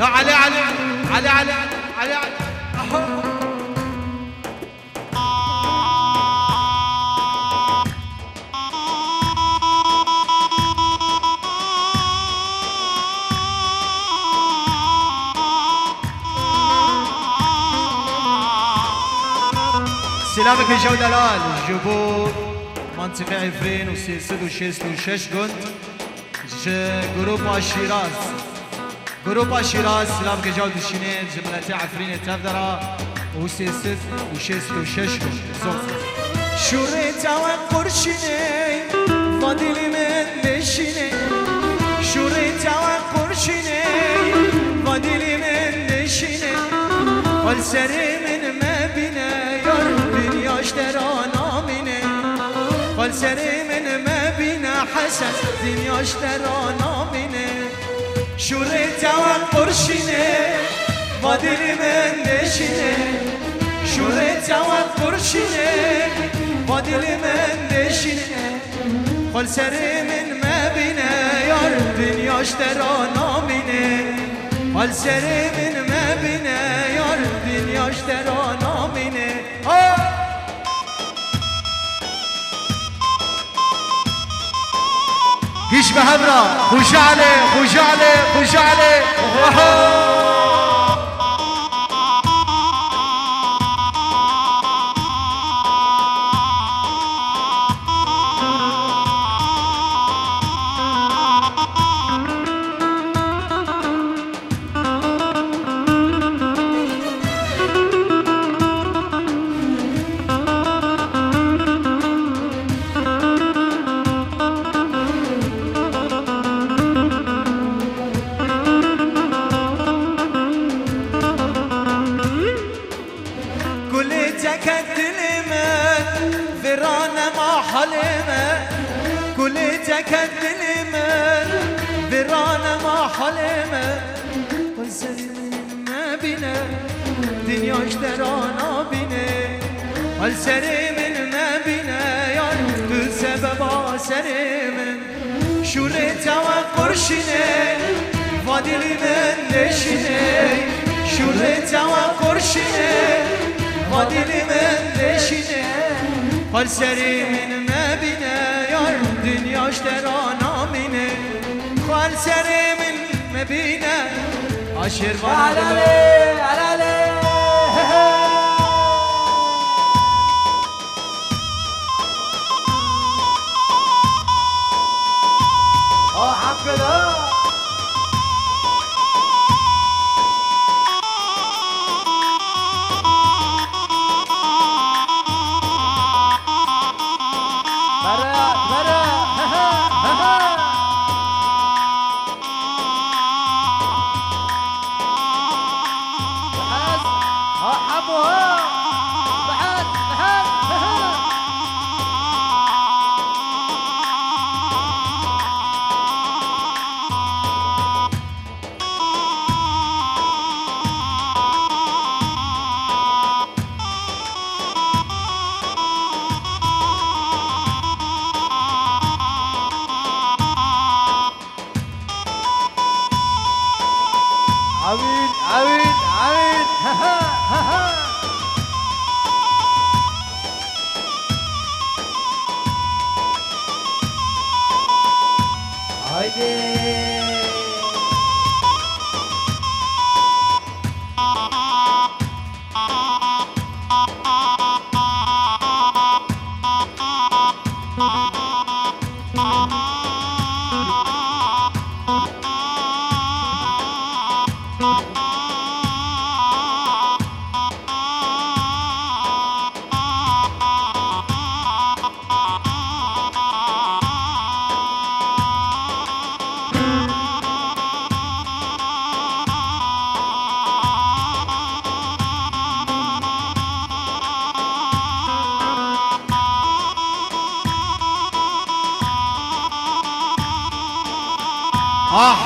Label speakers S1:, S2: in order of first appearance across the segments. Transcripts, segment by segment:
S1: لا علي علي علي علي علي علي سلامك الجو دلال جبور منطقة عفرين وسيسد وشيست وشش قند جروب شيراز جروب شيراز سلامك الجو دشينين جملتي عفرين تفدرا وسيسد وشيست وشش قند زوز
S2: شوريتا وقرشيني فاضلي من لشيني شوريتا وقرشيني فاضلي من لشيني والسري من ما بنا yaş derana mine Kal seni min mebine Hasan din yaş derana mine Şurre tavak kurşine Vadili men deşine Şurre tavak kurşine Vadili men deşine Kal seni min mebine Yar din yaş derana mine Kal seni min mebine Yar din yaş derana mine
S1: قيش بهبرة خش عليه خش عليه خش عليه
S2: Vadili men deşine Şurreta ve kurşine Vadili men deşine Hal serimin mebine Yar dünya şterana mine Hal serimin mebine Aşir bana
S3: alale alale Oh hakkıda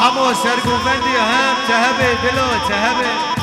S1: حمو سرقوفندي هم تهبي دلو تهبي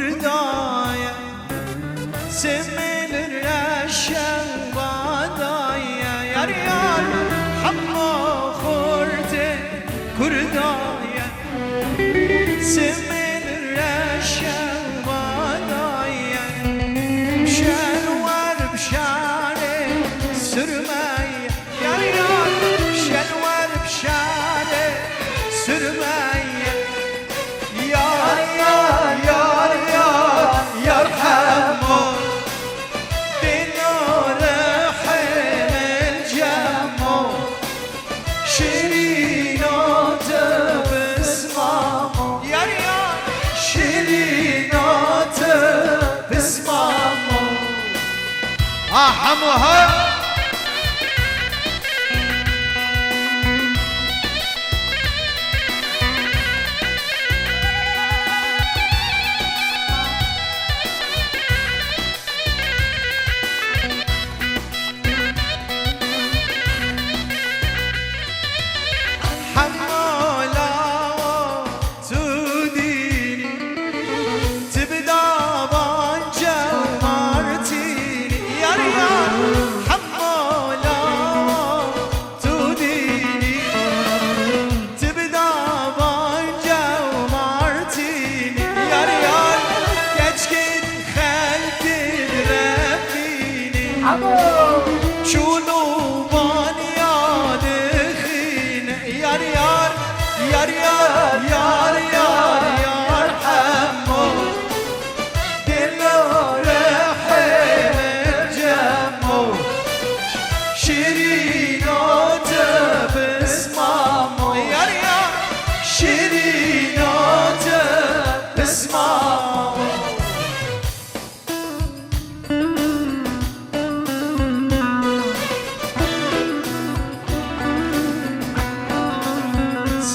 S2: كردايا سمن الرشا بادايا يا ريال حما خورتي كردايا سمن الرشا بادايا شنور بشاري سرمايا يا ريال شنور بشاري سرمايا يا ريال يا ريال يرحمه بنور حمل جمه شيرينات بسمامه يا ريال شيرينات بسمامه
S1: حموها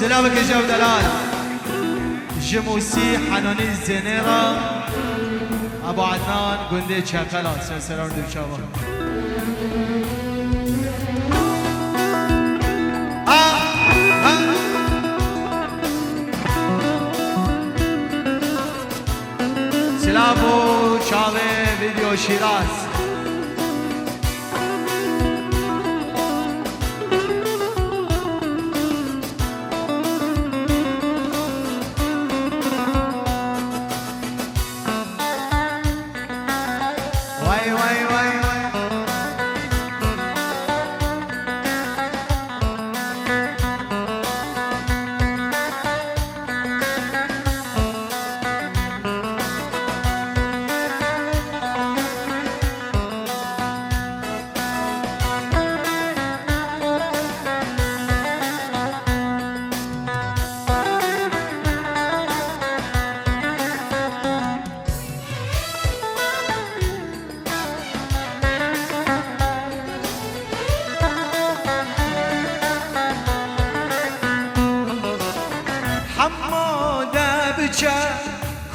S1: سلامك يا جو دلال جموسي حناني الزنيرة أبو عدنان قندي شاكلا سلام دي بشابه سلامو شاوه فيديو شيراز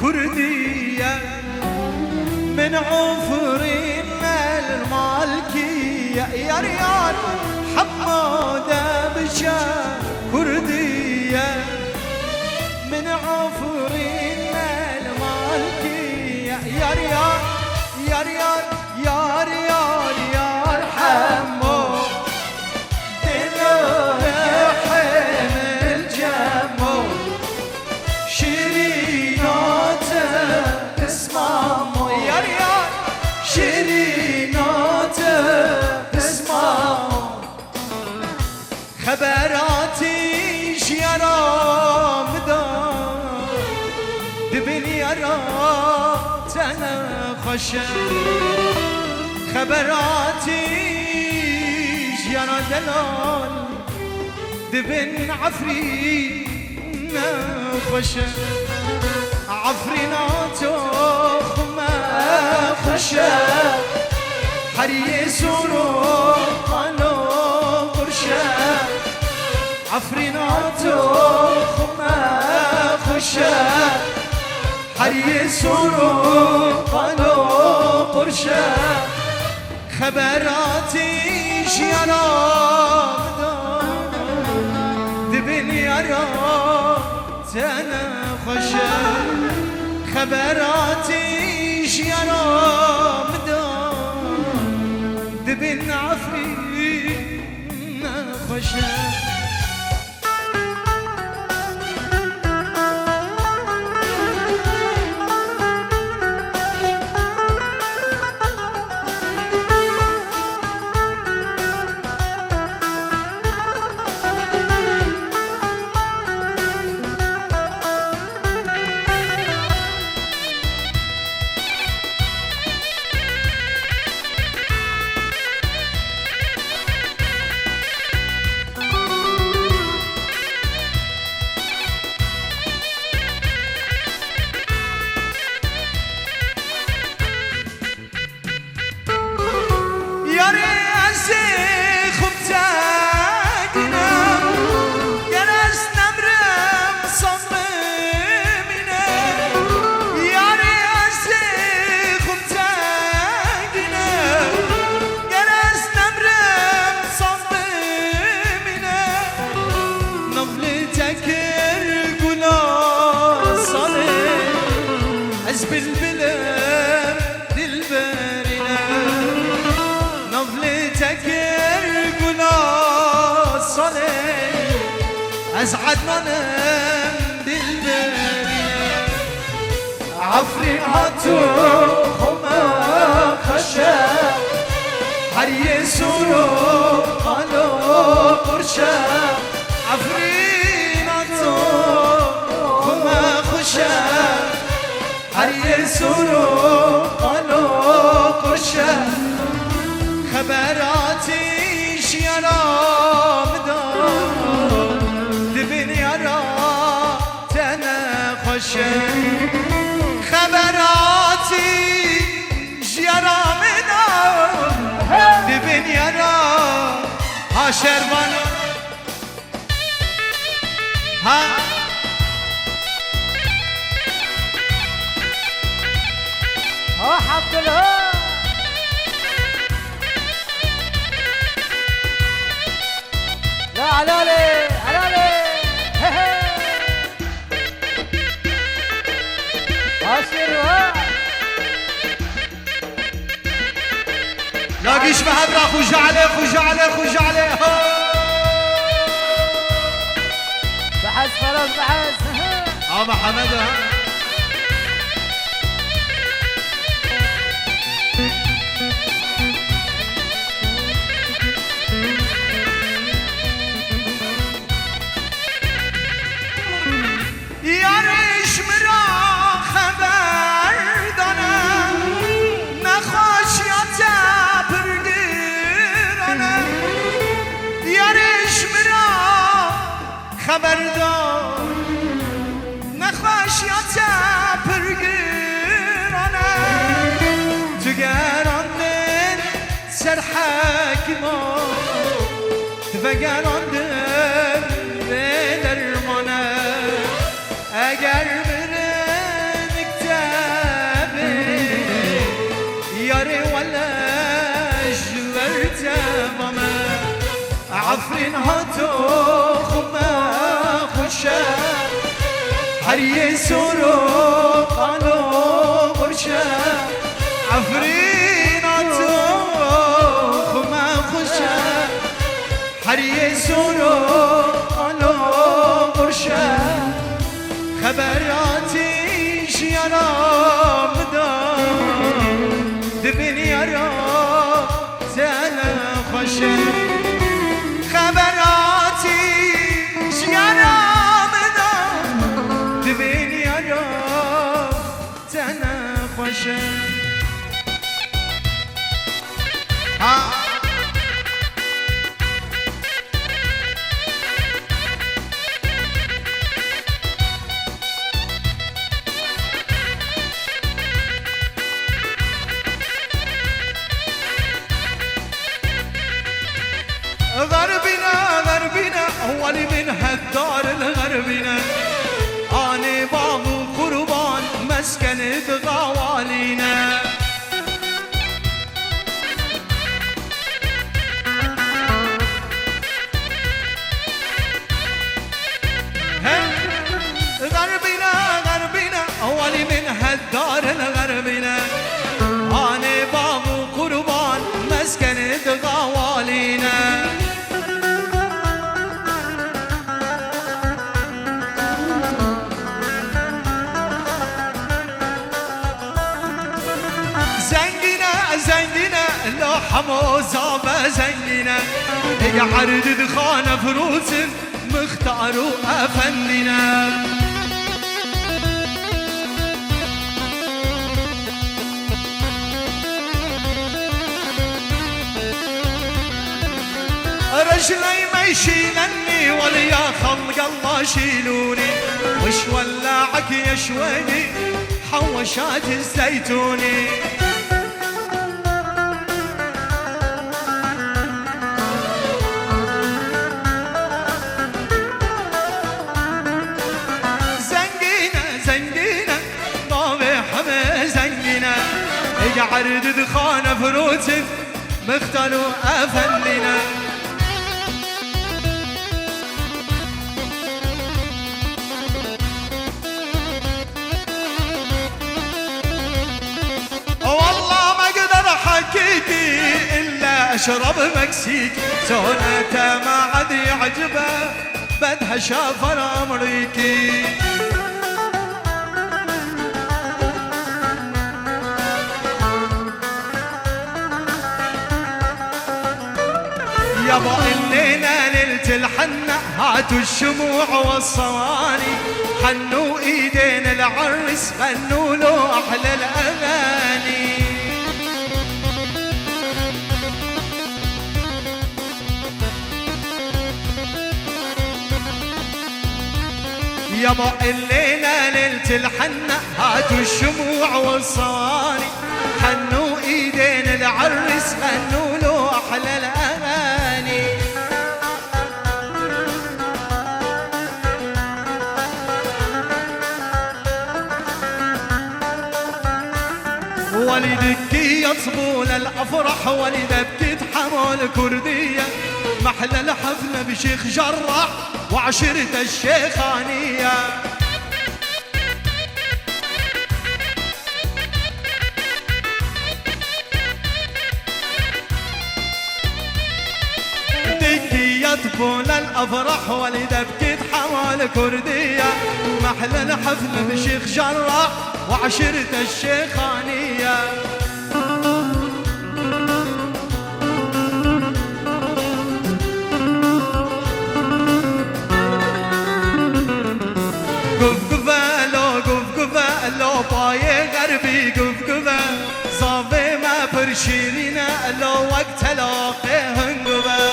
S1: كردية من عفرين المالكية يا ريال حمادة بشا كردية من عفرين المالكية يا ريال يا ريال يا ريال يا رحمه دلو حمل جمه اسمامو يا ريال شيرينات اسمامو خبراتي شيرا مدار دبن يرا تنخشه خبراتي شيرا دلال دبن عفري نخشه عفريناتو خما خشا حري سورو قالو قرشا عفريناتو خما خشا حري سورو قالو قرشا خبراتي شيانا دبن يارا تنا خشا خبراتي از عدنانم دلبرینه
S2: عفرین هاتو خما خشه هر یه سورو قالو قرشه
S1: عفرین هاتو خما خوشه
S2: هر یه سورو قالو قرشه
S1: خبراتیش یارام دار دبین یارا تنه خوشه خبراتیش یارام دار دبین یارا ها شربانو ها
S3: حق الها لا علالي علالي هاشرها
S1: لاقيش بهبرة خوش عليه خوش عليه خوش عليه
S3: بحث خلاص بحث
S1: ابا حمد یارش مرا خبر دانم نخوشیت پرگرانم یارش مرا خبر دان نخوشیت پرگرانم تو گراندن سر حکما تو گراندن به درمانم اگر برن کتابه یاری ولش ورتبامه عفرین هاتو خما خوشه هر یه سورو قالو قرشه عفرین هاتو خما خوشه هر یه سورو قالو قرشه خبراتیش یارام دار دبین یارا تنه خوشه خبراتیش یارام دار دبین یارا تنه خوشه ها غربنا غربنا أولي من هالدار الغربنا أنا باب قربان مسكن غوالينا غربنا غربنا أولي من هالدار الغربنا أنا باب قربان مسكن غوالينا زنگینه لوحم و زابه زنگینه عرض دخانه فروس مختار و افندینه رجلي ما يشيلني ولا يا خلق الله شيلوني وش ولعك يا شويني حوشات الزيتوني زنقينة ضابح زنقينة عرض دخانة فروت مختلوا أفننا والله ما اقدر حكيتي الا اشرب مكسيك سونته ما عاد يعجبه بدها شافر أمريكي يابا الليلة ليلة الحنة هاتوا الشموع والصواني حنوا ايدين العرس غنوا له احلى الاغاني يابا الليلة ليلة الحنة هاتوا الشموع والصواني حنوا ايدين العرس غنوا له احلى الاغاني ولدك يطبول الافراح ولد بتتحمل كرديه محلى الحفله بشيخ جراح وعشرة الشيخانيه يطبول الافراح ولد بتتحمل كرديه محلى الحفله بشيخ جراح وعشرة الشيخانيه قفقفة لو قفقفة لو باي غربي قفقفة صافي ما برشيرينا لو وقت لاقي هنقفة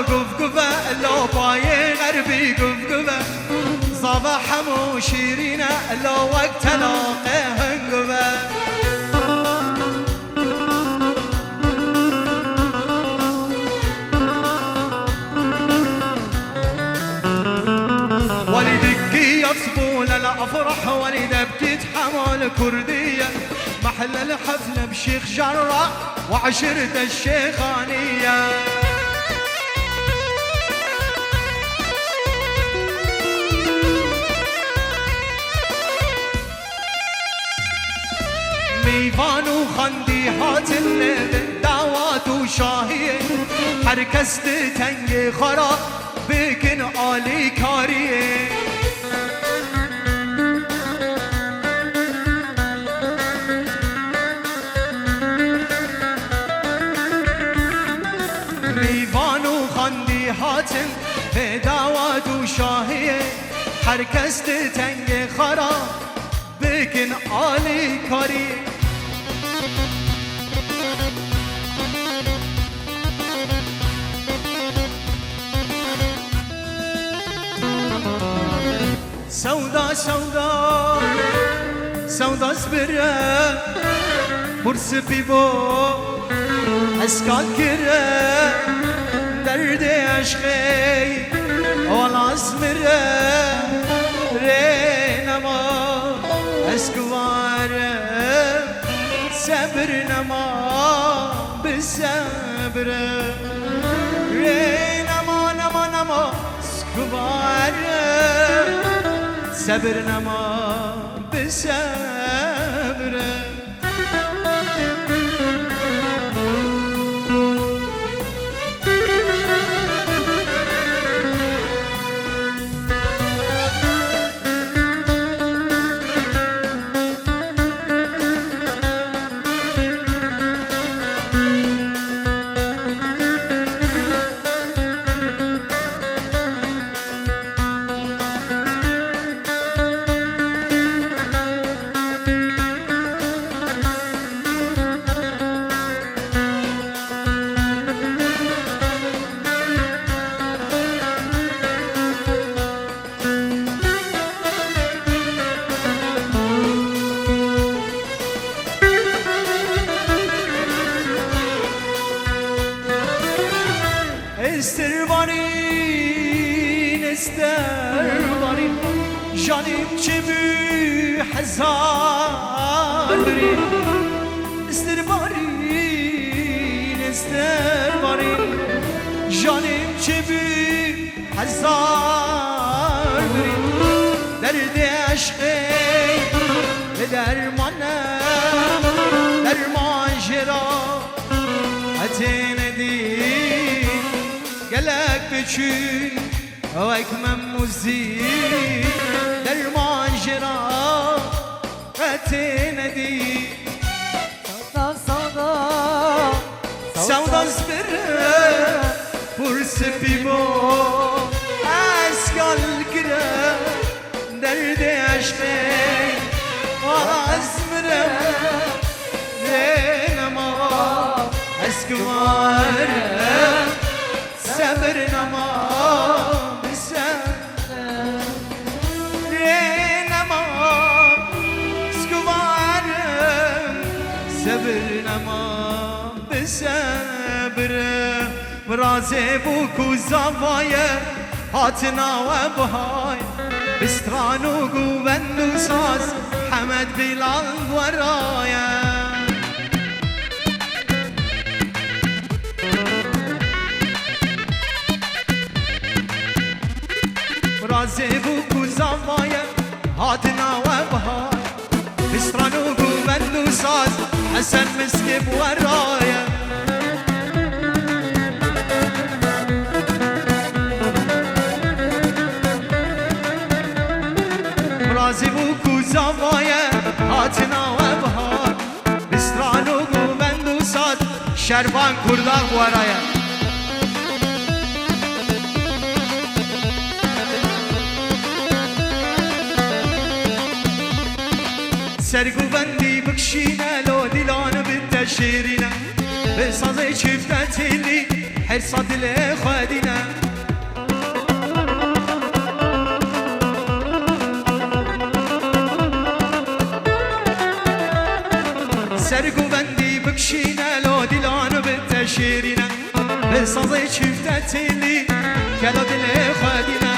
S1: قفقفة لو باي غربي قفقفة صافا حمو شيرينا لو وقت لاقي هنقفة ولدك يصبول الافراح ولد بتتحمل كرديه محل الحفله بشيخ جراح وعشرة الشيخانيه ميفان وخندي هات الليل دعوات وشاهيه حركست تنجي خرا بكن آلي كاريه ميفان وخندي هاتن في دعوات وشاهيه حركست تنجي خرا بكن آلي كاريه سودا سودا سودا سبرة برس بيبو اسكات كرة درد عشقي ولا اسمرة رينما اسكوارة صبر نما بالصبر رينما نما نما اسكوارة صبر نما بالصبر استربانين استربانين جانب چبو هزار برین استربانین استربانین جانب چبو هزار برین درد عشق درمانه درمان جرا اتين دي قلق بچون اوك مموزي درمان جرا اتين دي سودا سبره فرس بيبو اسقال كره درد عشقي وازمره زينما اسكواره صبرنا ما بسبر زينما اسكواره صبرنا ما بسبر برازي بوكو زوايا هاتنا وبهاي بسترانو قوبندو ساز حمد بلال ورايا برازي بوكو زوايا هاتنا وبهاي بسترانو قوبندو ساز حسن مسكب ورايا رازي بوكو زوايا هاتنا وبهار بسترانو قوبندو ساد شربان كرداغ ورايا سرقو بندي بكشينا لو دلان بالتشيرنا بصازي شفتت اللي حرصت لخدنا سرقو بندي بكشينا لو دلان بالتشيرنا بصازي شفتت اللي كلا دل خدنا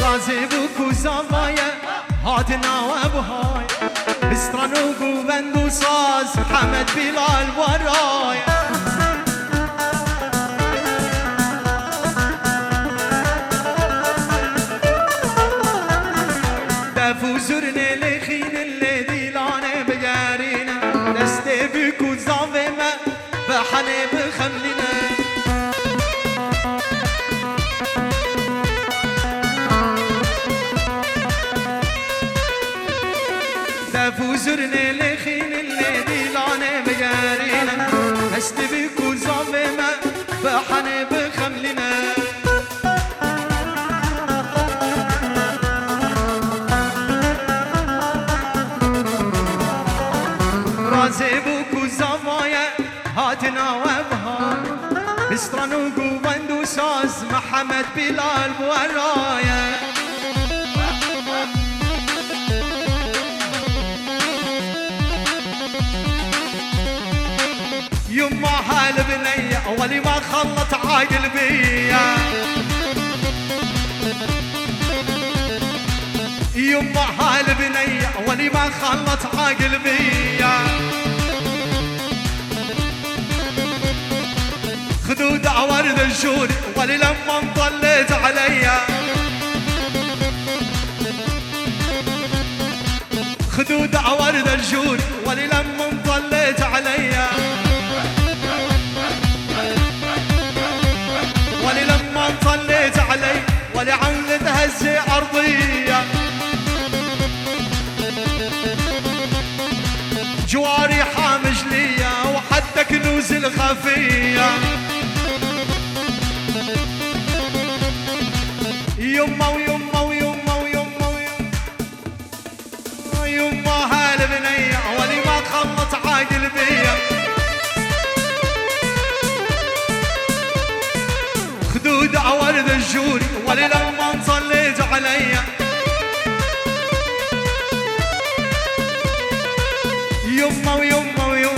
S1: رازي بوكو زوايا هاتنا وبهاي بسترانو قوبندو ساز حمد بلال ورايا فوزرنا لخين اللي ديلانا بقارينا دستي بيكو زافيما بحني بخملنا فوزرنا لخين اللي ديلانا بقارينا دستي بيكو زافيما بحني بخملنا رازي بوكو زوايا هاتنا وبهار بسترانو قوبندو ساز محمد بلال ورايا يما هالبنية ولي ما خلط عاقل بيا يما هالبنية ولي ما خلط عاقل بيا خدود عورد الجود ولي لما انطليت عليا خدود عورد الجود ولي لما انطليت عليا ولي لما انطليت علي ولي عملت هزي أرضية جواري حامج ليا وحتى كنوز الخفية يما ويما ويما ويما يما هالبنية ولي ما خلط عاقل بيا خدود عورد الجوري ولي لما صليت عليا يما ويما ويما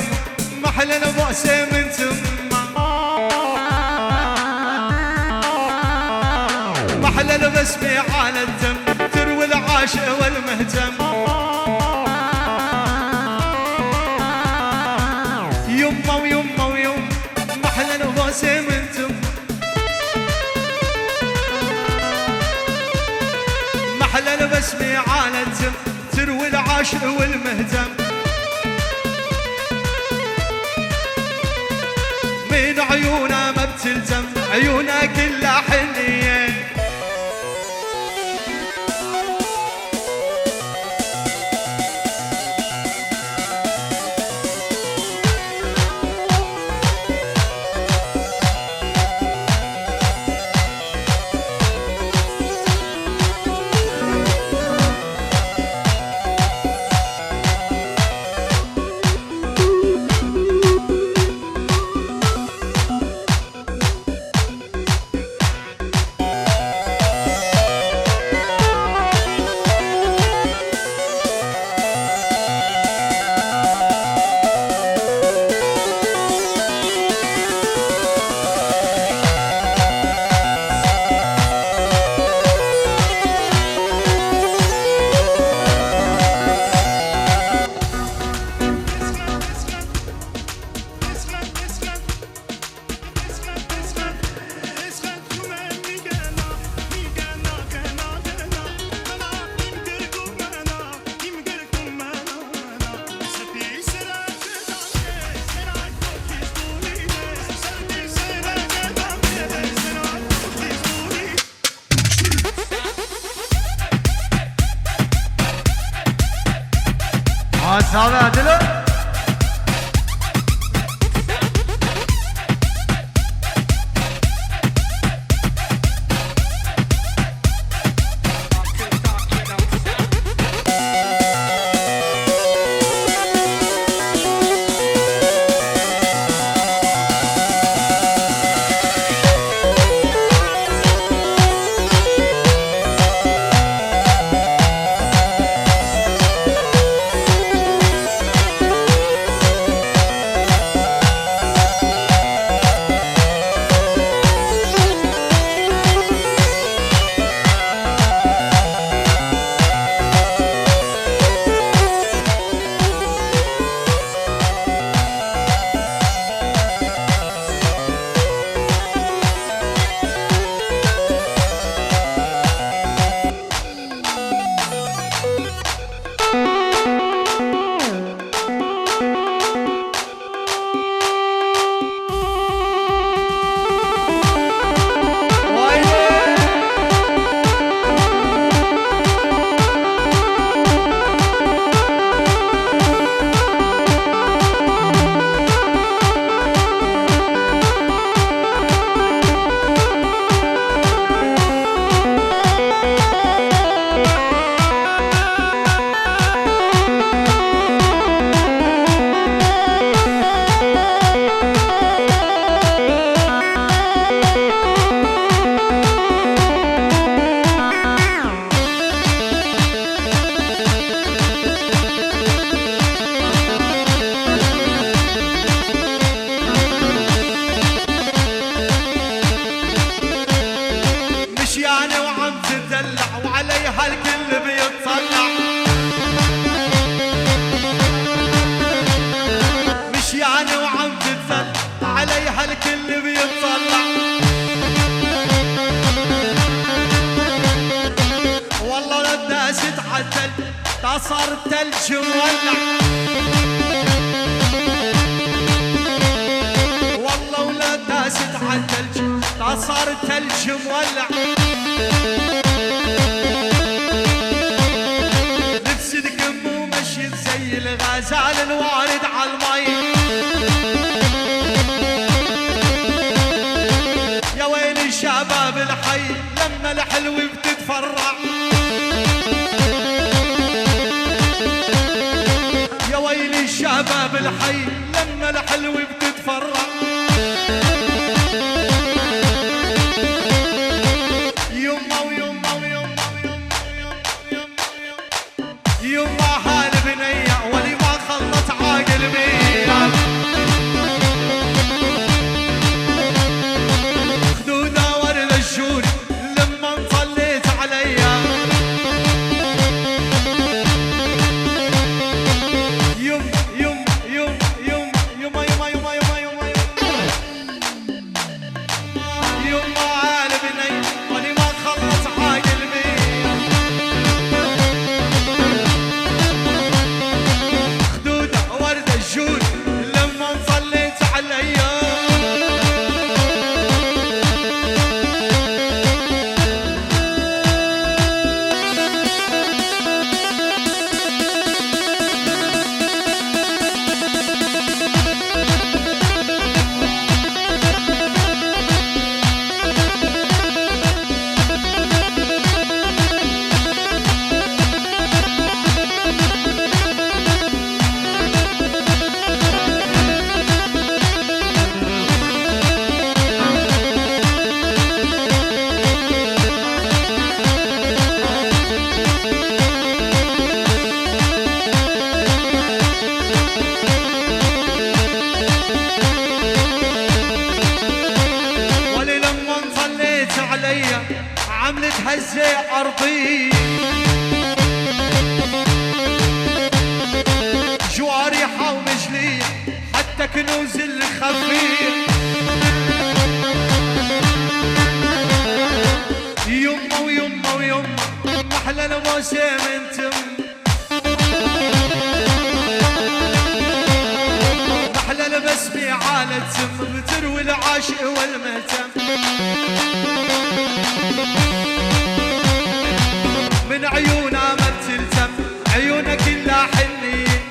S1: محلنا بؤسي من ثم محلنا باسمي على الدم تروي العاشق والمهتم يما ويما ويما محلنا بؤسي من ثم اسمي على الزم تروي العاشق والمهتم من عيونه ما بتلزم عيونه كلها حنيه صعبة عدلة صار الثلج مولع والله ولا داست على الثلج صار الثلج مولع نفسي دقم ومشي زي الغزال الوارد على المي يا ويلي شباب الحي لما الحلو بتتفرع شباب الحي لما الحلو بتتفرع يما ويما ويما يما هالبنية ولي ما خلت عاقل بيها خدودة ورد الشور لما صليت عليها البوسه من تم محلى البسمي عالة تم بتروي العاشق والمهتم من عيونها ما بتلتم عيونها كلها حنين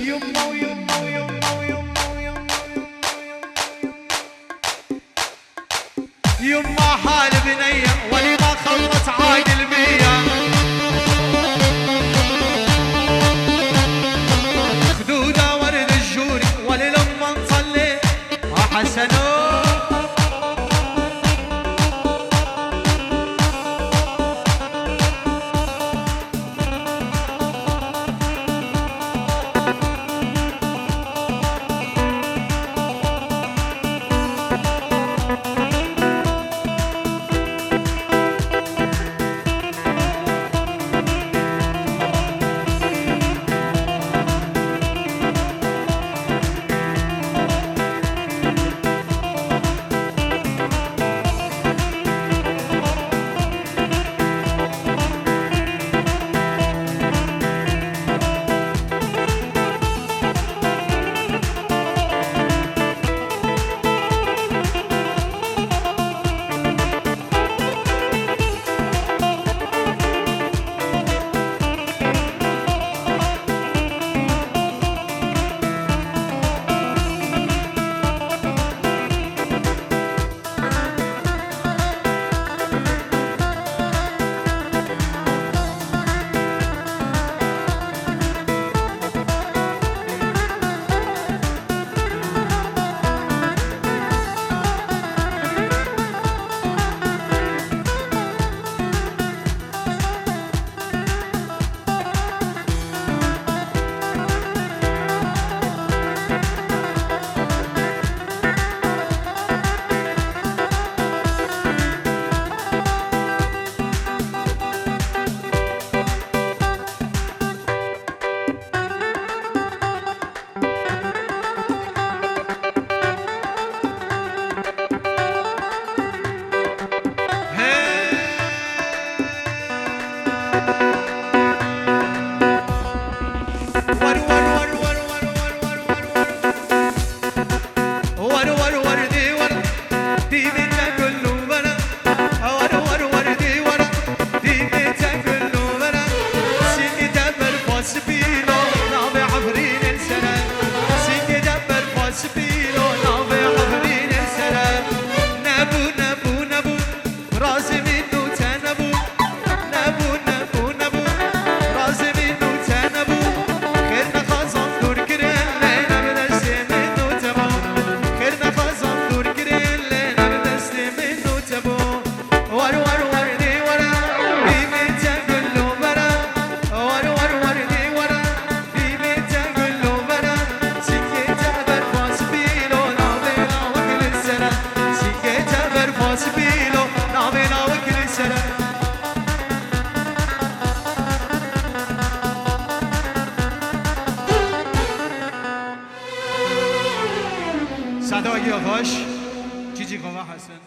S1: يما ويما ويما ويما ويما يما حال بنية ولي ما خلص عايد المية خدودة ورد الجوري ولي لما نصلي حسنو صدای آقاش جیجی قوا حسن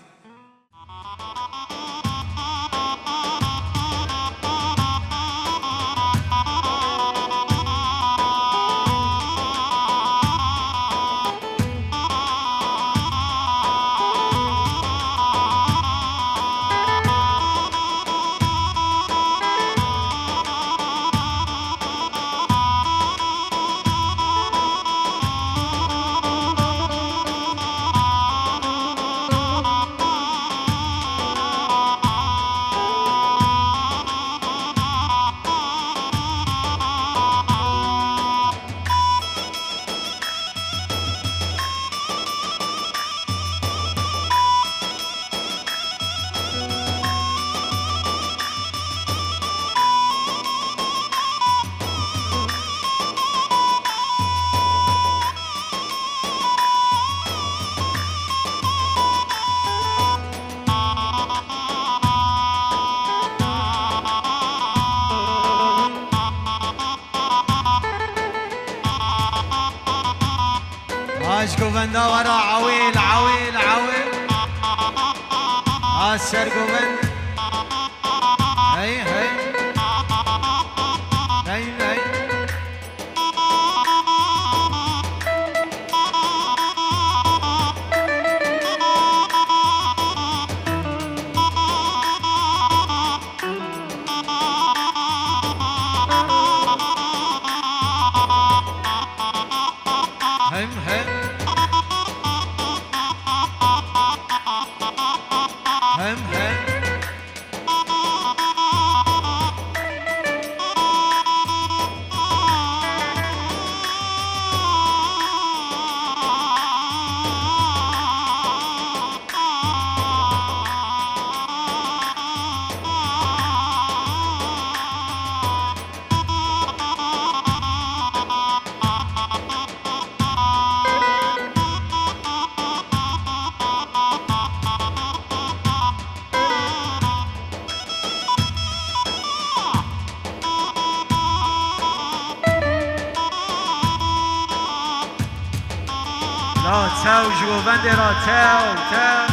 S1: اشكو بندا ورا عويل عويل عويل عسر قوبن هي هي هي هي هم هم هم هم لا تاو جوابند را تاو تاو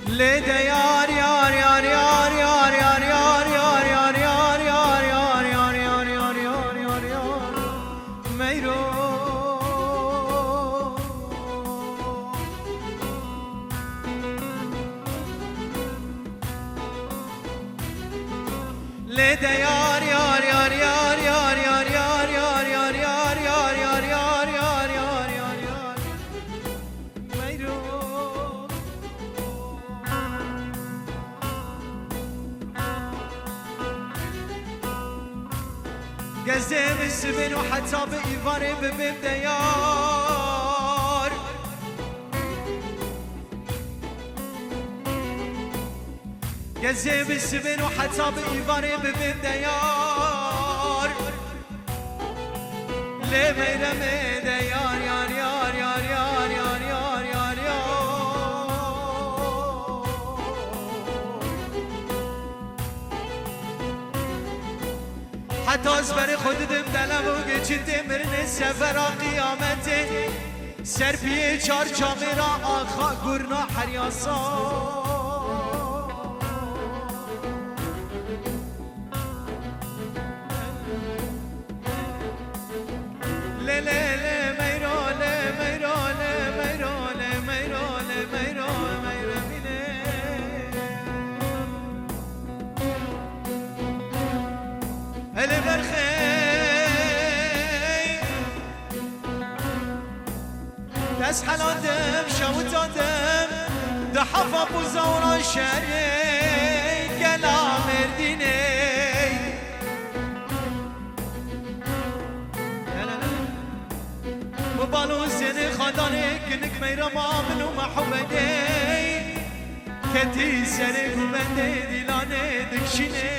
S1: ليدا يار يار يار يار يار يار يار يار يار يار يار يار يار يار يار يار يار يار ميرو ليدا يار يار يار يار يار يار يار يار يار يار قزم السبن وحتى بإيفاني ببيب ديار قزم السبن وحتى بإيفاني ببيب ديار ليه ميرمي ديار يار يار يار يار يار يار يار يار حتی از بر خودم دلم و گچیدم برن سفر قیامت سر پیه چار چامرا آخا گرنا حریاسا له له له میرو له میرو له میرو له میرو له میرو میرو بینه هلی برخی دست حلادم شوت دادم ده حفا بوزورا شری گلا مردینه بالو سن خدانه کنک میرا مامنو محبده کتی سر گوبنده دیلانه دکشینه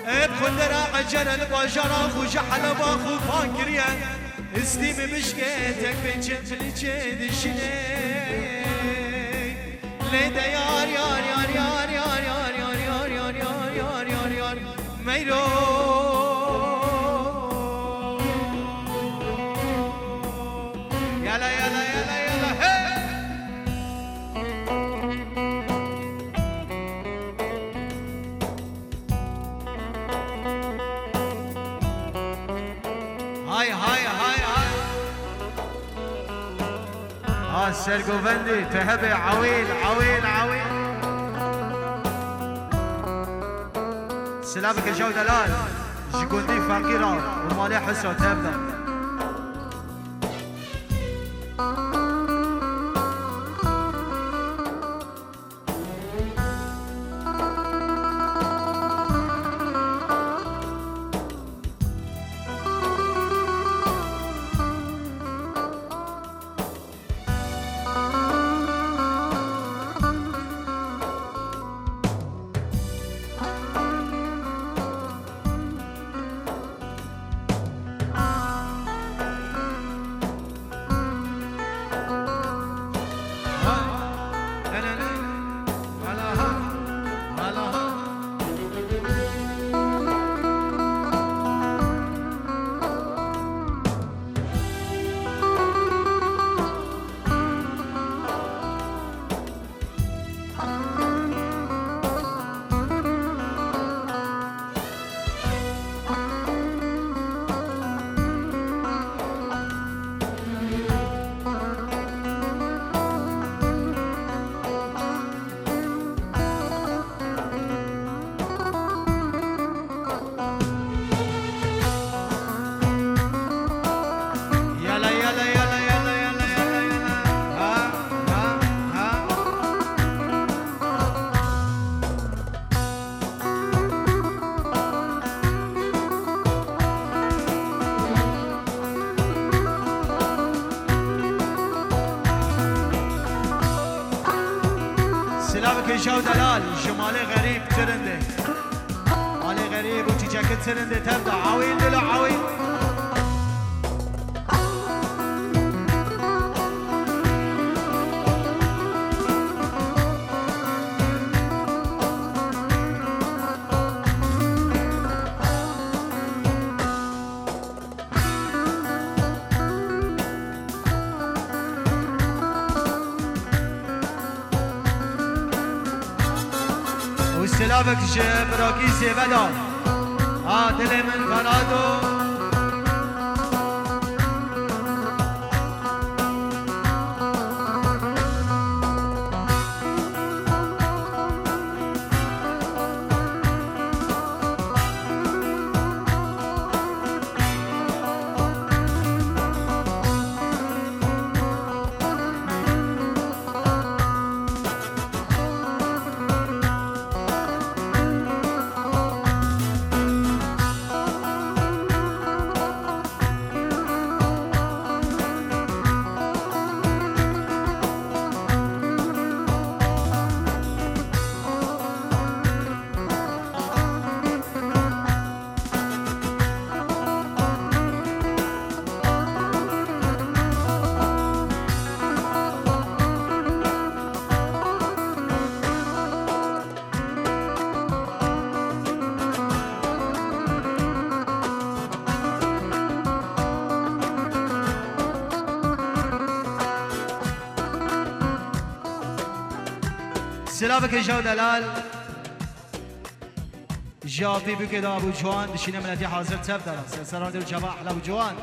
S1: اب خود را عجر الباجارا خوش حلبا خوبان گریان استیم بشکه تک بچه فلیچه دشینه لیده یار یار یار یار یار یار یار یار یار یار یار یار یار میرو يلا يلا يلا يلا هي هاي هاي هاي هاي سرقوفندي تهبي عويل عويل عويل سلامك الجو دلال جيكوندي فقيرة ومالي حسو تبدا شو دلال شمالي غريب ترنده مالي غريب وتجاكت ترنده تبدا عويل دلو عويل سلامك براكي سيبدا دل من فرادو سلافك جو دلال جابي بكده ابو جوان دشينا من حاضر تبدا سلسله دو جماعه ابو جوان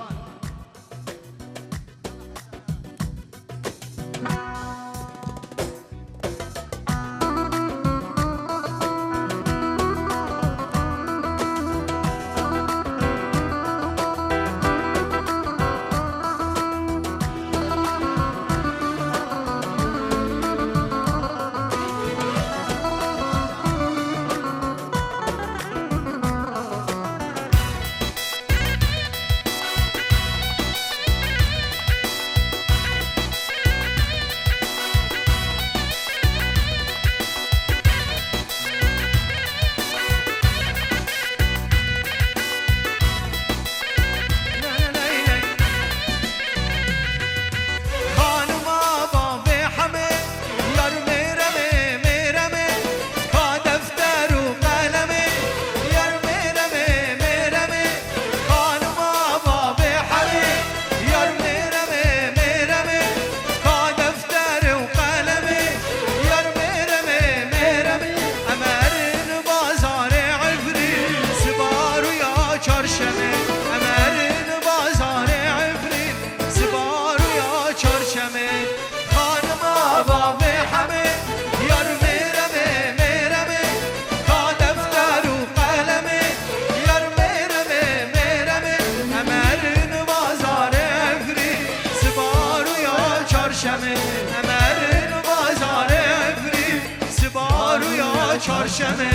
S1: چارشمه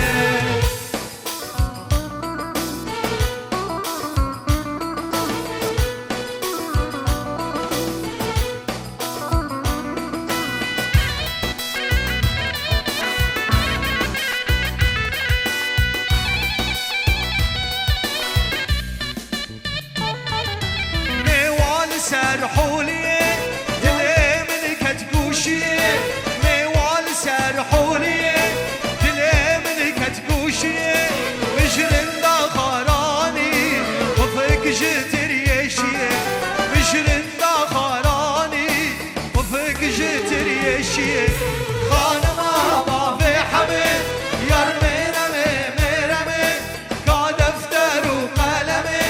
S1: نوال سرحولیه دل من کتگوشیه نوال سرحولیه مجرن دا خاراني وفك جتر يشيه مجرن دا خاراني وفك جتر يشيه خانما بابي حمد يار ميرمي ميرمي قا دفتر وقلمي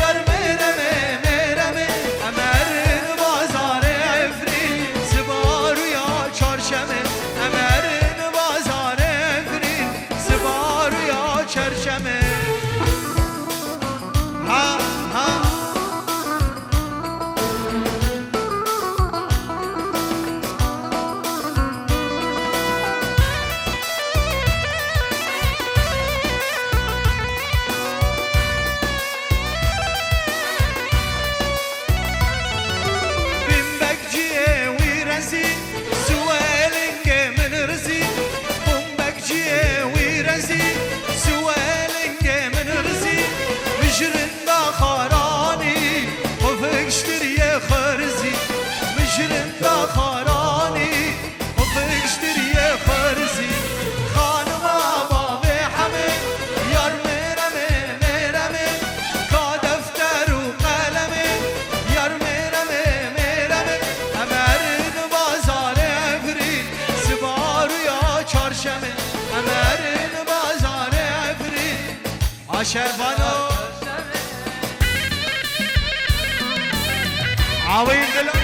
S1: يار ميرمي ميرمي امرن بازار عفرين سبار يا چارشمه امرن بازار عفرين سبار يا چرشمه ها ها بمبكجيه ويرزي سوالك من رزي بمبكجيه ويرزي مجرن دا خاراني وفك اشتري خرزي مجرن دا خاراني وفك اشتري خرزي خانما بابي حمد يار ميرمي ميرمي كا دفتر وقلمي يار ميرمي ميرمي امرن بازار عفرين سبار يا چارشمه امرن بازار عفرين عشربانو عوين دلو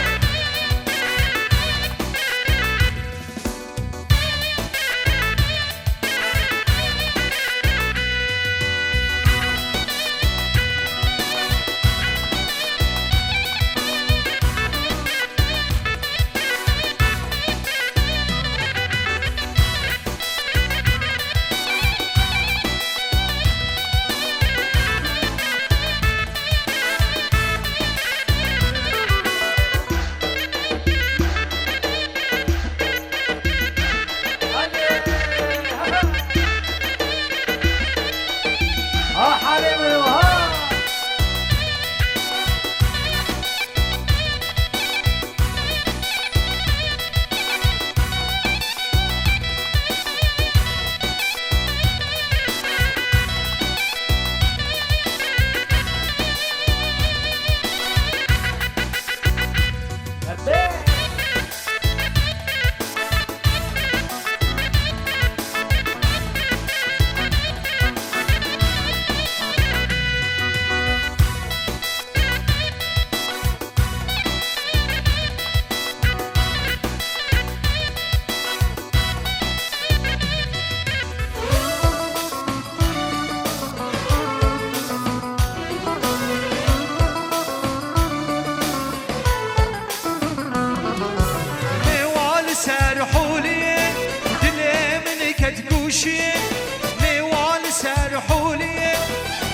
S1: كتقوشي نيوال سرحولي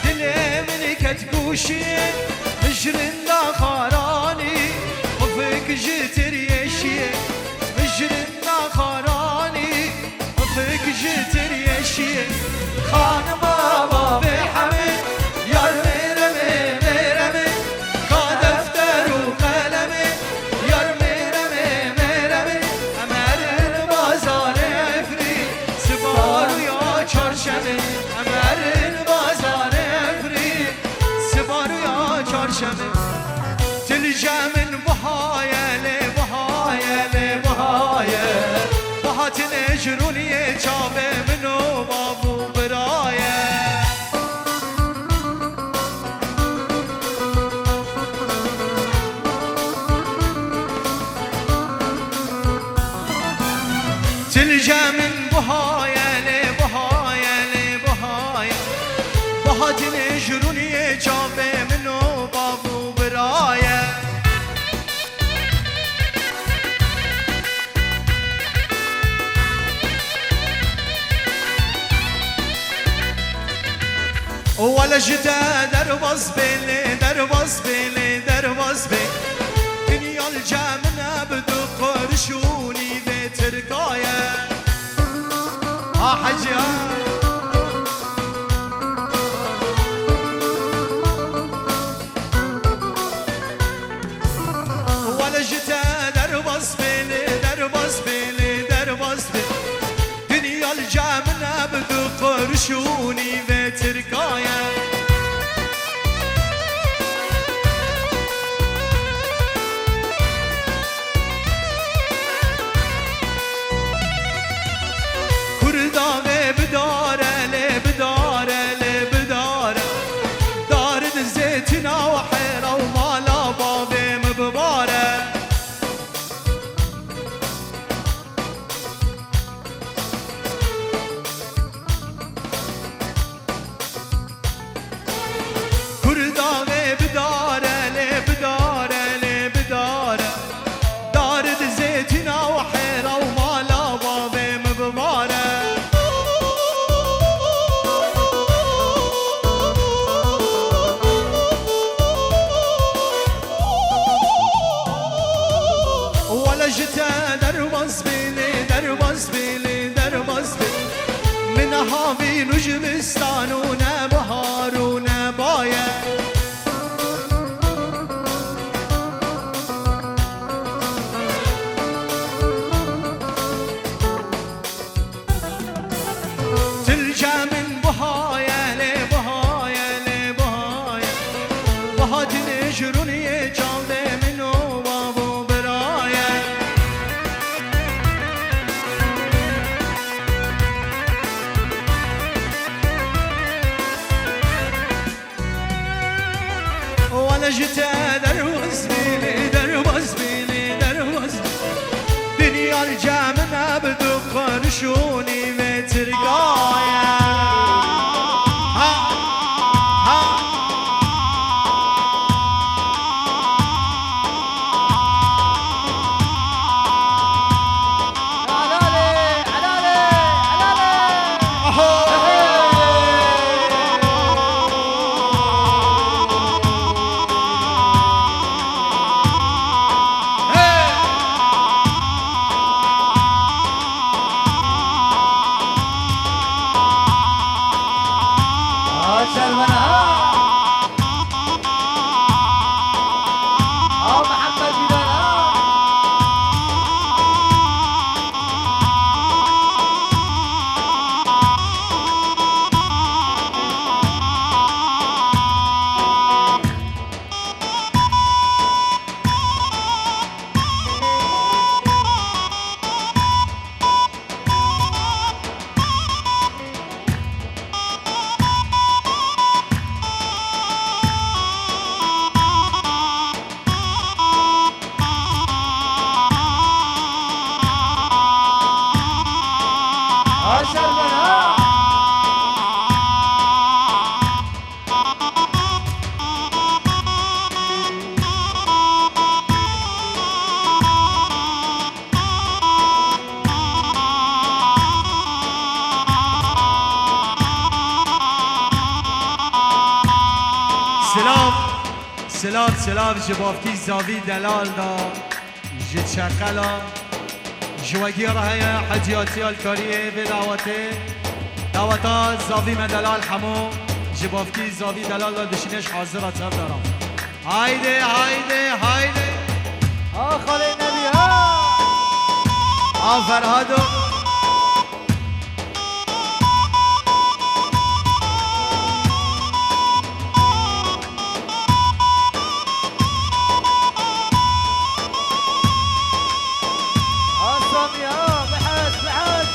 S1: دلي من كتقوشي مجرن لا خاراني وفيك جتر يشي مجرن لا خاراني وفيك جتر يشي خان بابا بحمد يار ميرمي ميرمي خان دفتر وقلمي يار ميرمي ميرمي امر البازار افري سبارو يا چارشمه امر البازار افري سبارو يا چارشمه تلجمن بهايله بهايله بهايه بهات نجروني چاوه منو بابو برايه تلجمن بهايله بهايله بهايه بهات نجروني چاوه منو بابو برايه ولا جدا درباز بيلي درباز بيلي درباز بيلي دنيا الجامنة بدو قرشوني بتركايا حجا ولا جدا درباز بيلي درباز بيلي درباز بيلي دنيا الجامنة بدو قرشوني بتركايا كرداغي بداره لي بداره لي بداره دارد زيتنا وحيرة ومالا بابي مبباره كرداغي بداره لي بداره لي بداره دارد زيتنا وحيرة ومالا بابي مبباره ولا جتا درباز بيلي درباز بيلي درباز بيلي من هاوي نجبستان ونبهار ونبايه تلجا من بهايه لي بهايه لي بهايه بهات نجروني جالي منو بابو برايه ولا جتا درباز بيلي درباز بيلي درباز دنيا الجامنة بدو قرشوني بترقايا
S3: علالي علالي علالي
S1: سلاف جبافتي زاوي دلال دا جتشقلا جواجي رهيا حجياتي الكارية بدعوته دعوتا زاوي مدلال حمو جبافتي زاوي دلال دا دشينش حاضرة تب دارم هايدي هايدي هايدي
S3: خاله نبی ها
S1: فرهادو
S3: سامي ها بحث بحث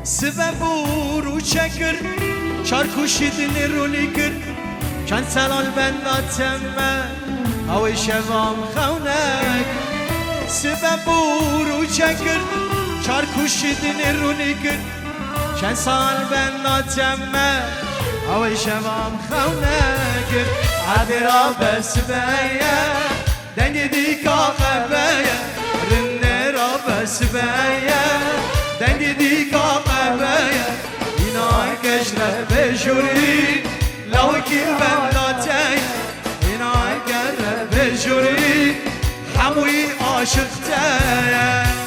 S1: سبب رو چکر چارکوشیدن رولی کر چند سلال بنداتم اوی شوام خونک سبب رو چکر چارکوشیدن رولی کر چند سال بنداتم اوی شوام خونک عدرا بس بیا دنگ دیکا قبیا رنه را بس بیا دنگ دیکا قبیا اینای کشره بجوری لوکی بنداتی اینای کشره بجوری هموی عاشق تایی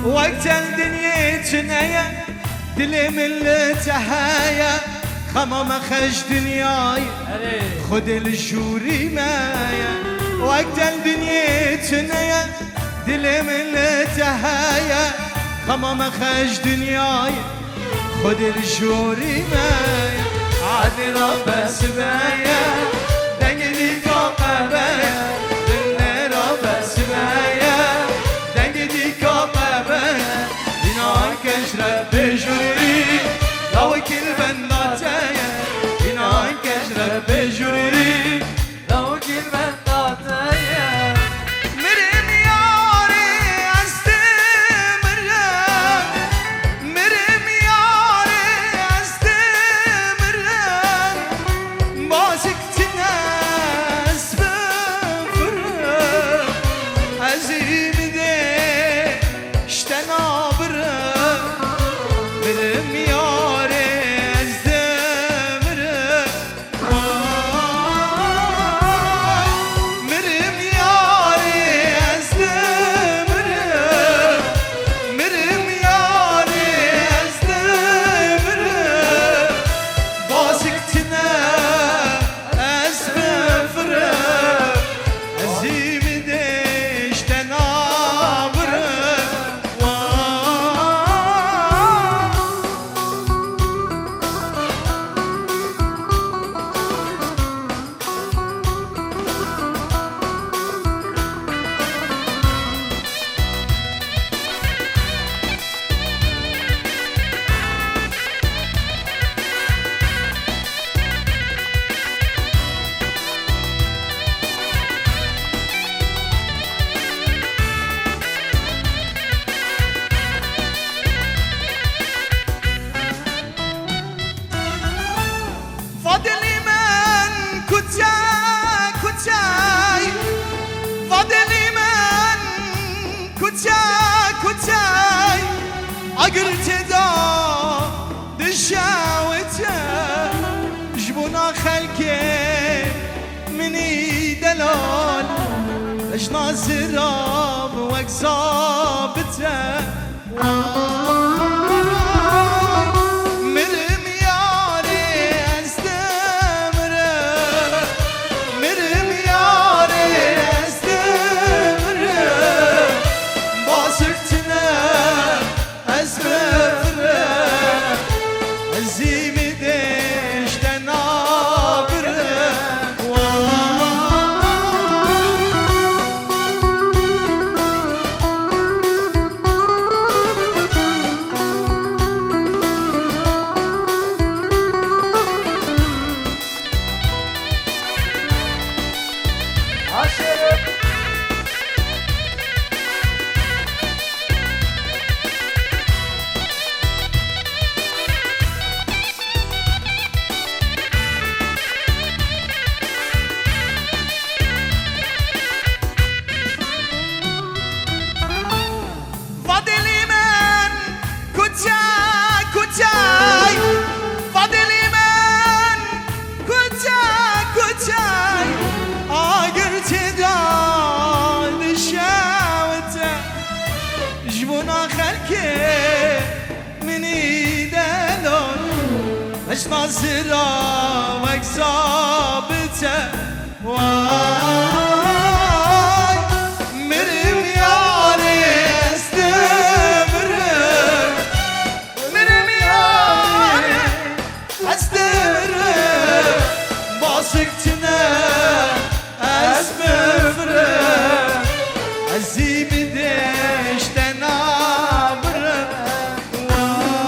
S1: وقت الدنيا تنايا دلي من التهايا خمام خش دنياي خد الجوري مايا وقت الدنيا تنايا دلي من التهايا خمام خش دنياي خد الجوري مايا عاد رب سبايا دنجلي كوكبايا دنيا رب سبايا دنجلي كوكبايا دينار كشرب بجوري لو كل بنداتايا دينار كشرب بجوري لو كل بنداتايا مرم ياري استمرم مرم ياري استمرم بازكتنا
S2: كتاي عقلت دا دشاوته جبونا خلكي مني دلال اش ناصرام وكسابته مرم ياري استمره مرم ياري استمره باسرتنا اسمره الزيم ديش تنابره
S3: عاشق
S2: فاضلي من كتاي فاضلي من كتاي آقرت دال شاوته جبونا خلكي مني دلون اش ناصرة وكسابته واي مرم ياري استمره مرم ياري استمره باسكتنا اسمفره عزيم ديش تنابره واي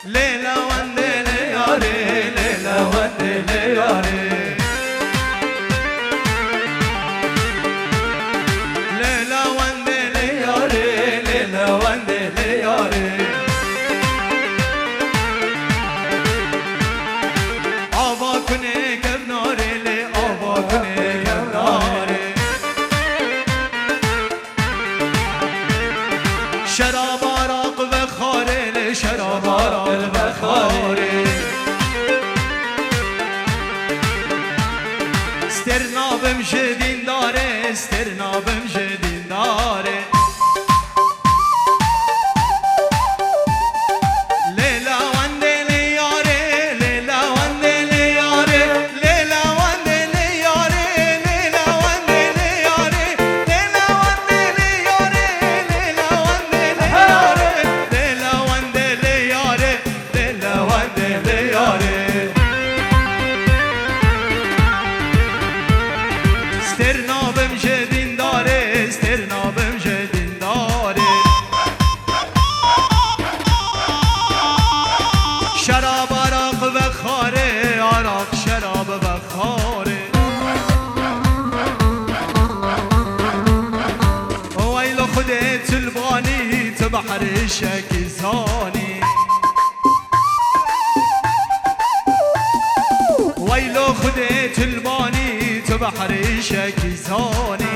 S1: ليلى وندلي ياري ليلى وندلي ياري ليلى وندلي ياري ليلى وندلي ياري آوا کنه گبناره لی آوا کنه گبناره شراب عراق و خاره لی شراب عراق و خاره استرنابم جدین داره استرنابم جدین داره لیلا وندلی یاره لیلا وندلی یاره لیلا وندلی یاره لیلا وندلی یاره لیلا وندلی یاره لیلا وندلی یاره لیلا وندلی یاره لیلا وندلی یاره استرنابم جدین داره استرنابم جدین داره شراب عراق و خاره عراق شراب و خاره ویل خودت البانی تو بحر شکیزانی ویل خودت البانی تو بحر شکیزانی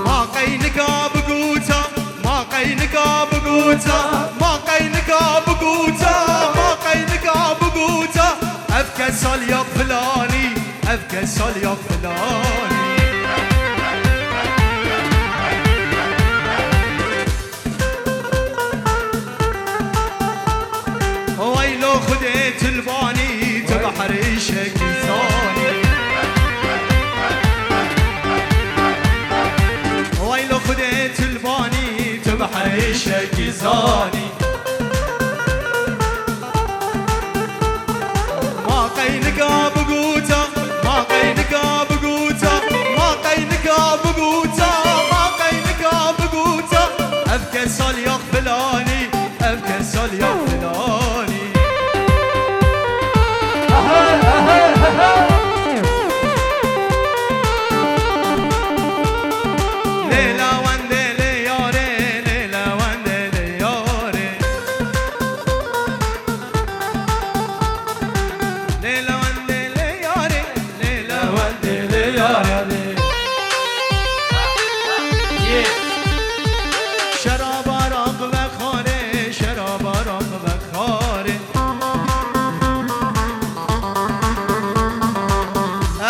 S1: ما قینقا بگوتا ما قینقا بگوتا ما قینقا بگوتا ما قینقا بگوتا افکا سال یا فلانی افکا سال یا فلانی ویلو خودت البانی تو بحر شکیزانی ویلو خودت البانی تو بحر شکیزانی ما قینقا بگوتا ما قینقا بگوتا ما قینقا بگوتا ما قینقا بگوتا افکا سال یا فلانی افکا سال یا فلانی لیلا وندلی یاره لیلا وندلی یاره لیلا وندلی یاره لیلا وندلی یاره شراب عراق و خاره شراب عراق و خاره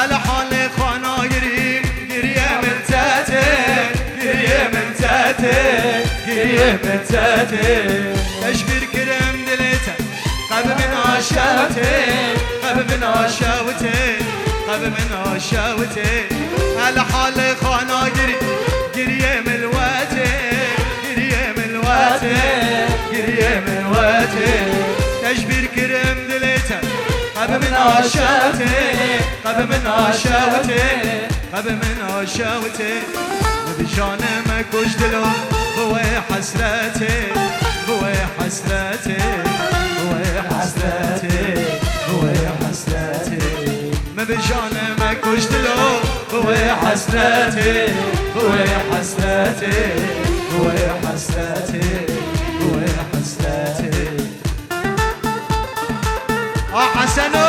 S1: الحال خانا گریم گریه من تاته گریه من تاته گریه من تاته تشبیر کرم دلته قلب من عاشقته قلب من عاشقته قلب من عاشقته الحال خانا گریه من واته گریه من واته گریه من واته تشبیر کرم دلته قلب من عاشقته قلب من عاشقته قلب من عاشقته بجانم کش دلو بوی حسرته بوی حسرته بوی حسرته بوی حسرته بجانم کش دلو بوی حسرته بوی حسرته بوی حسرته بوی حسرته حسنو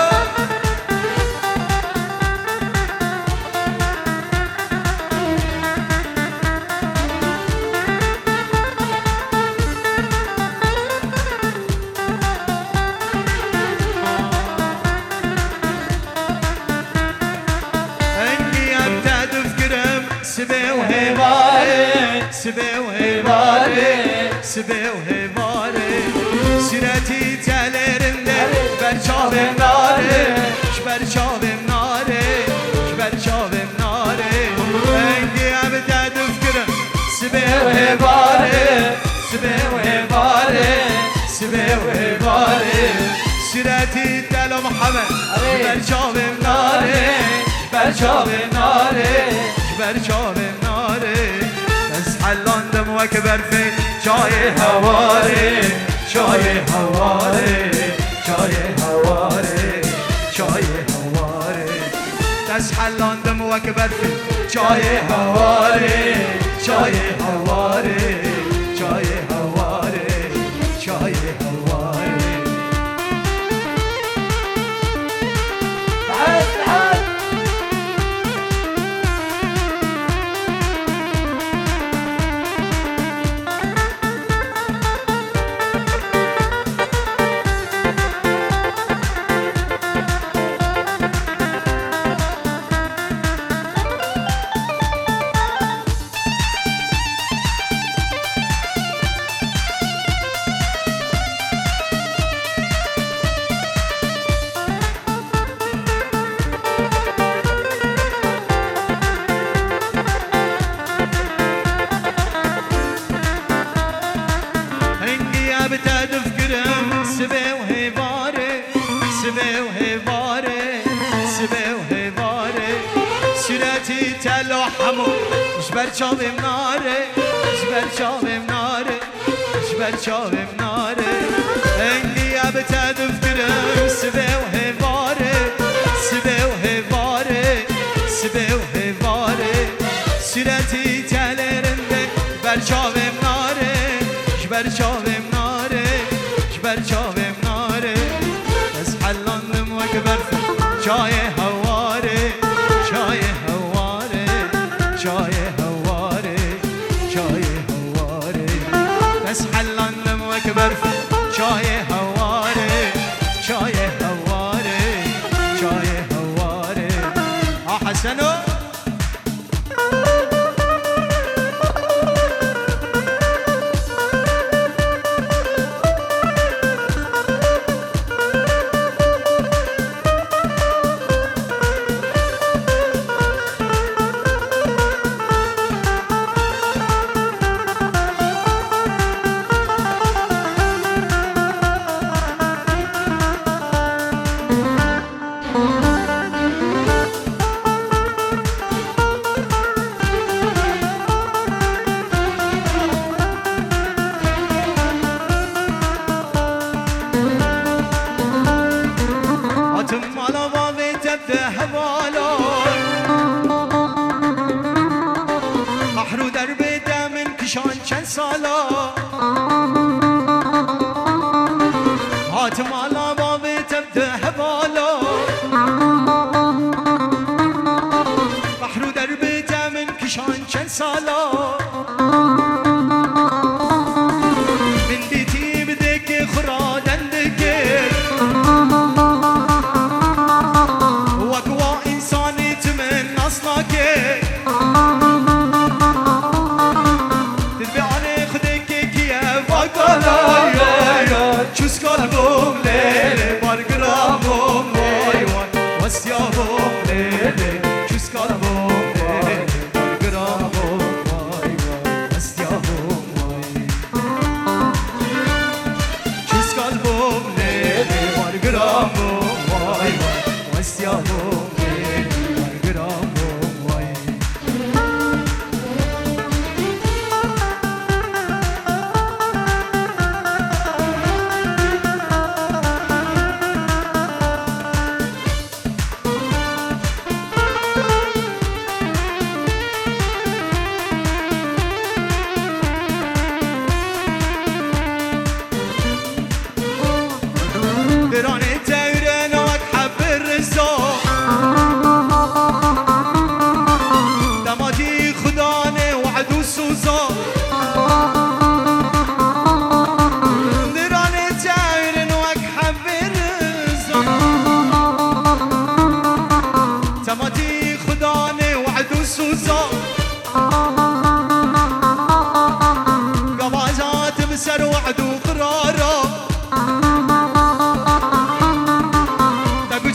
S1: سبه وهباره سبه وهباره سبه وهباره سیرتی تلرنده برچاوم ناره برچاوم ناره برچاوم ناره انگی هم تدف کرم سبه وهباره سبه وهباره سبه وهباره سیرتی تل محمد برچاوم ناره برچاوم ناره برچاوم ناره بس حلاندم وكبر في
S2: چای هواره چای هواره چای هواره چای هواره دست حلاندم و اکبر فی چای هواره چای هواره چای هواره چای هواره
S3: بعد بعد
S2: بتدفكرم سبي وهيباري سبي وهيباري سبي وهيباري سيرتي تلوحمو جبر شاب مناري جبر شاب مناري جبر شاب مناري انقي بتدفكرم سبي وهيباري سبي وهيباري سبي وهيباري سيرتي تلرندي جبر شاب مناري جبر شاب جبر شابم ناره از حلاندم و کبر چای هواره چای هواره چای هواره چای هواره از حلاندم و کبر چای هواره چای هواره چای هواره حسنو هاتم على بابي تبدأ بالا بحر دربته من كشان چند سالا من ديتي بدك خرادن دكر وقوى إنساني تمن أصلك تتبعني خدك كيا وقالا چوز قلبم لیله بارگرامم وای وای واسیابم لیله چوز قلبم لیله بارگرامم وای وای واسیابم وای چوز قلبم لیله بارگرامم وای وای واسیابم لیله بارگرامم وای دراني تايرن وتحب الرزا دماجي خداني وعدو سوزا دراني تايرن وتحب الرزا دماجي خداني وعدو سوزا قبازات بسر وعدو قرارا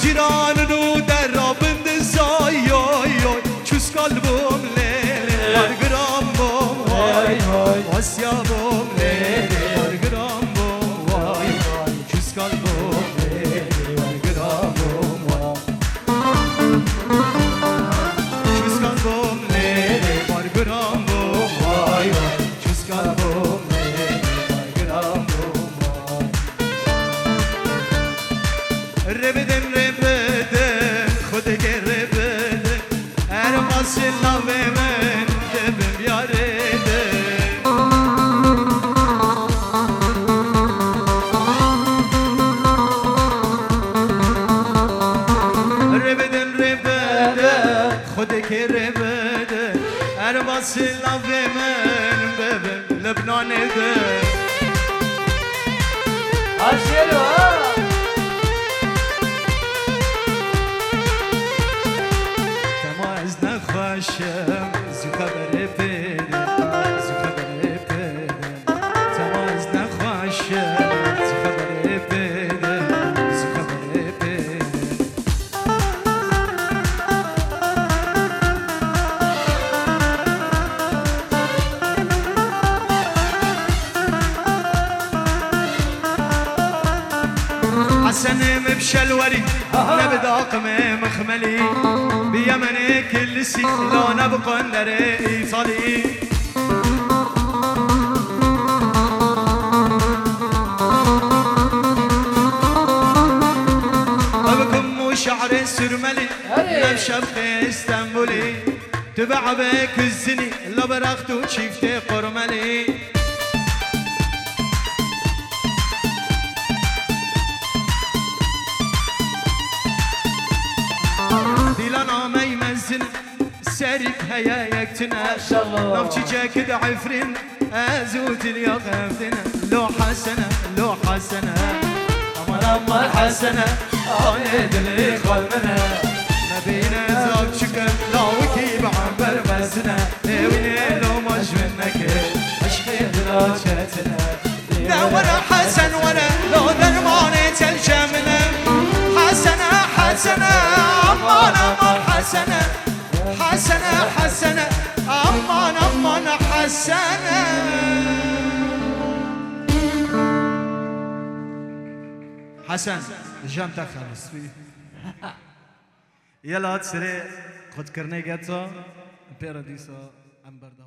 S2: جيران رو در را بندزای چوز قلبم لیله بارگرام بم وای وای واسیابم لیله بارگرام بم وای وای چوز قلبم لیله بارگرام بم وای چوز قلبم لیله بارگرام بم وای وای چوز قلبم لیله راس لافي من بابل لبنان ذا
S3: عشيرو
S2: تماز نخوشم زو خبر پیدا زو خبر پیدا تماز نخوشم زو خبر پیدا زو خبر پیدا حسن مبشلوري نبداق مخملي بيمني كل سي لو نبقى نري ايطالي ابكم شعر سرملي نبشب اسطنبولي تبع بك الزني لو برختو شيفتي قرملي ديلانا ما يمزن سارك هيا يكتنا
S3: ما شاء الله.
S2: نفشي جاك عفرين ازوت اليقفتنا لو حسنة لو حسنة امان امان حسنة عيد اللي قلبنا ما بينا زوج شكل لا وكيب عم برمسنا وين لو مش منك عشقي درجتنا لا ولا حسن ولا لو درماني تلجمنا حسنة حسنة أمان أمان حسنة حسنة حسنة أمان أمان حسنة حسن جامتك خلص يلا تسري خد كرني جاتو بيراديسو أمبردا